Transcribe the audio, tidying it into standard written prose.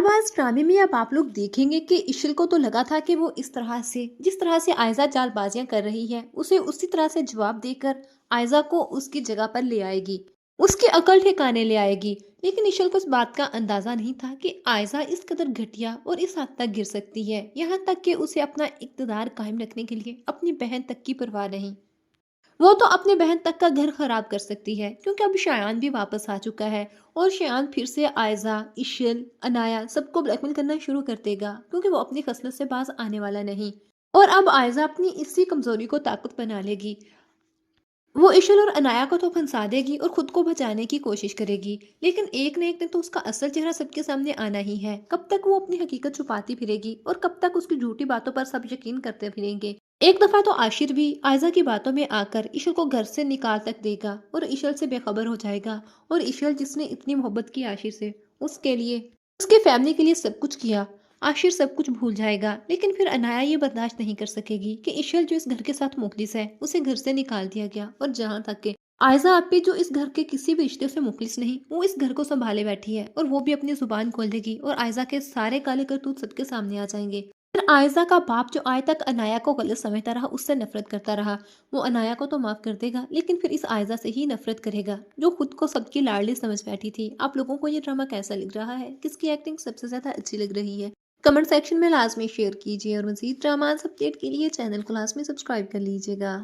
अब आज ड्रामे में अब आप लोग देखेंगे कि इशल को तो लगा था कि वो जिस तरह से आयजा चालबाजियां कर रही है, उसे उसी तरह से जवाब देकर आयजा को उसकी जगह पर ले आएगी, उसकी अकल ठिकाने ले आएगी। लेकिन इशल को इस बात का अंदाजा नहीं था कि आयजा इस कदर घटिया और इस हद तक गिर सकती है, यहाँ तक कि उसे अपना इक़्तिदार कायम रखने के लिए अपनी बहन तक की परवाह नहीं। वो तो अपनी बहन तक का घर खराब कर सकती है, क्योंकि अब शायान भी वापस आ चुका है और शायान फिर से आयजा, इशल, अनाया सबको ब्लैकमेल करना शुरू कर देगा, क्योंकि वो अपनी खसलत से बाज आने वाला नहीं। और अब आयजा अपनी इसी कमजोरी को ताकत बना लेगी। वो इशल और अनाया को तो फंसा देगी और खुद को बचाने की कोशिश करेगी, लेकिन एक न एक दिन तो उसका असल चेहरा सबके सामने आना ही है। कब तक वो अपनी हकीकत छुपाती फिरेगी और कब तक उसकी झूठी बातों पर सब यकीन करते फिरेंगे। एक दफा तो आशिर भी आयजा की बातों में आकर इशल को घर से निकाल तक देगा और इशल से बेखबर हो जाएगा। और इशल जिसने इतनी मोहब्बत की आशिर से, उसके लिए, उसके फैमिली के लिए सब कुछ किया, आशिर सब कुछ भूल जाएगा। लेकिन फिर अनाया ये बर्दाश्त नहीं कर सकेगी कि इशल जो इस घर के साथ मुखलिस है, उसे घर से निकाल दिया गया। और जहां तक के आयजा आप भी जो इस घर के किसी भी रिश्ते से मुखलिस नहीं, वो इस घर को संभाले बैठी है और वो भी अपनी जुबान खोल देगी और आयजा के सारे काले करतूत सबके सामने आ जाएंगे। फिर आयजा का बाप जो आज तक अनाया को गलत समझता रहा, उससे नफरत करता रहा, वो अनाया को तो माफ कर देगा, लेकिन फिर इस आयजा से ही नफरत करेगा जो खुद को सबकी लाडली समझ बैठी थी। आप लोगों को ये ड्रामा कैसा लग रहा है? किसकी एक्टिंग सबसे ज्यादा अच्छी लग रही है? कमेंट सेक्शन में लाजमी शेयर कीजिए और मज़ीद ड्रामास अपडेट के लिए चैनल को लाजमी सब्सक्राइब कर लीजिएगा।